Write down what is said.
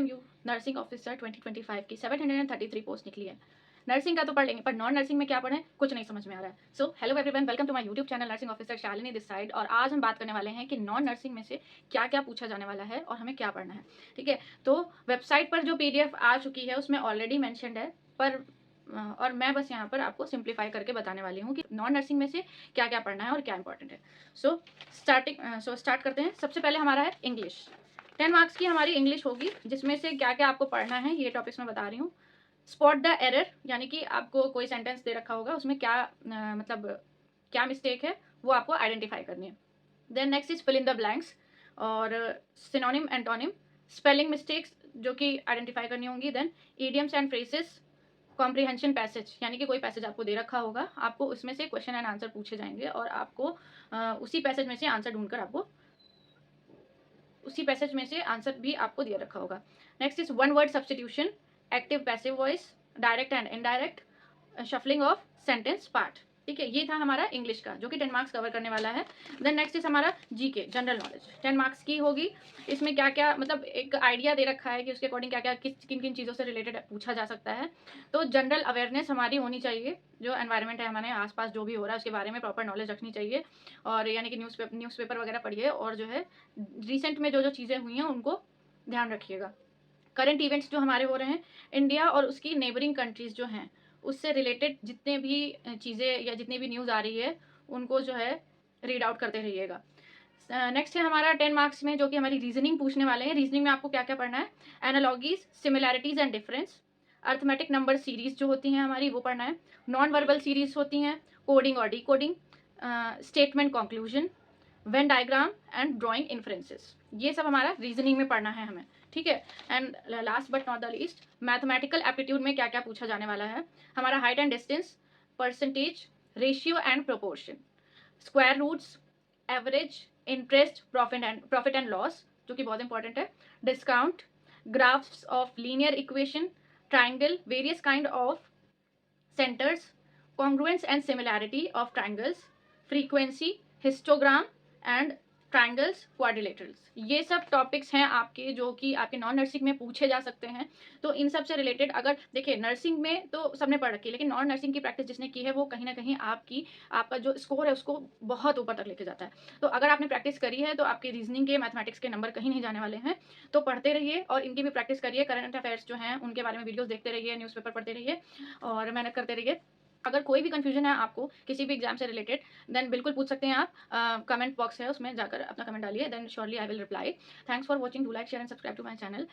PMU nursing officer 2025 की 733 post निकली है। नर्सिंग का तो पढ़ लेंगे, पर नॉन नर्सिंग में क्या पढ़ें कुछ नहीं समझ में आ रहा है। So hello everyone, welcome to my YouTube channel nursing officer Shalini this side. और आज हम बात करने वाले हैं कि नॉन नर्सिंग में से क्या क्या पूछा जाने वाला है और हमें क्या पढ़ना है। ठीक है, तो वेबसाइट पर जो PDF आ चुकी है उसमें ऑलरेडी मैंशनड है, पर और मैं बस यहाँ पर आपको सिंप्लीफाई करके बताने वाली हूँ कि नॉन नर्सिंग में से क्या क्या पढ़ना है और क्या इंपॉर्टेंट है। सो स्टार्ट करते हैं। सबसे पहले हमारा है इंग्लिश। 10 मार्क्स की हमारी इंग्लिश होगी, जिसमें से क्या क्या आपको पढ़ना है ये टॉपिक्स मैं बता रही हूँ। स्पॉट द एरर, यानी कि आपको कोई सेंटेंस दे रखा होगा, उसमें क्या मतलब क्या मिस्टेक है वो आपको आइडेंटिफाई करनी है। Then next is fill in the blanks और सिनोनिम एंटोनिम, स्पेलिंग मिस्टेक्स जो कि आइडेंटिफाई करनी होंगी। Then idioms and phrases, comprehension passage, यानी कि कोई पैसेज आपको दे रखा होगा, आपको उसमें से क्वेश्चन एंड आंसर पूछे जाएंगे और आपको उसी पैसेज में से आंसर ढूंढकर आपको उसी पैसेज में से आंसर भी आपको दिया रखा होगा। Next is one word substitution, active passive voice, direct and indirect, shuffling of sentence part. ठीक है, ये था हमारा इंग्लिश का जो कि 10 मार्क्स कवर करने वाला है। देन नेक्स्ट इज हमारा GK जनरल नॉलेज, 10 मार्क्स की होगी। इसमें क्या क्या मतलब एक आइडिया दे रखा है कि उसके अकॉर्डिंग क्या क्या किन किन चीज़ों से रिलेटेड पूछा जा सकता है। तो जनरल अवेयरनेस हमारी होनी चाहिए, जो एनवायरनमेंट है हमारे आसपास जो भी हो रहा है उसके बारे में प्रॉपर नॉलेज रखनी चाहिए। और यानी कि न्यूज़पेपर वगैरह पढ़िए और जो है रिसेंट में जो जो चीज़ें हुई हैं उनको ध्यान रखिएगा। करंट इवेंट्स जो हमारे हो रहे हैं, इंडिया और उसकी नेबरिंग कंट्रीज़ जो हैं उससे रिलेटेड जितने भी चीज़ें या जितनी भी न्यूज़ आ रही है उनको जो है रीड आउट करते रहिएगा। नेक्स्ट है हमारा 10 मार्क्स में जो कि हमारी रीजनिंग पूछने वाले हैं। रीजनिंग में आपको क्या क्या पढ़ना है, analogies, similarities and difference, arithmetic number series जो होती हैं हमारी वो पढ़ना है, नॉन वर्बल सीरीज होती हैं, कोडिंग और decoding, statement conclusion, Venn diagram and drawing inferences, ये सब हमारा रीजनिंग में पढ़ना है हमें। ठीक है, and last but not the least, mathematical aptitude में क्या क्या पूछा जाने वाला है हमारा, height and distance, percentage, ratio and proportion, square roots, average, interest, profit and loss जो कि बहुत इंपॉर्टेंट है, discount, graphs of linear equation, triangle, various kind of centers, congruence and similarity of triangles, frequency, histogram and triangles, quadrilaterals, ये सब topics हैं आपके जो कि आपके नॉन नर्सिंग में पूछे जा सकते हैं। तो इन सब से रिलेटेड अगर देखिए नर्सिंग में तो सबने पढ़ रखी है, लेकिन नॉन नर्सिंग की प्रैक्टिस जिसने की है वो कहीं ना कहीं आपका जो स्कोर है उसको बहुत ऊपर तक लेके जाता है। तो अगर आपने प्रैक्टिस करी है तो आपके रीजनिंग के, मैथमेटिक्स के नंबर कहीं नहीं जाने वाले हैं। तो पढ़ते रहिए और इनकी भी प्रैक्टिस करिए। करंट अफेयर्स जो हैं उनके बारे में वीडियोस देखते रहिए, न्यूज़पेपर पढ़ते रहिए और मेहनत करते रहिए। अगर कोई भी कंफ्यूजन है आपको किसी भी एग्जाम से रिलेटेड, देन बिल्कुल पूछ सकते हैं आप। कमेंट बॉक्स है उसमें जाकर अपना कमेंट डालिए, then surely I will reply. Thanks for watching, do like share and subscribe to my channel.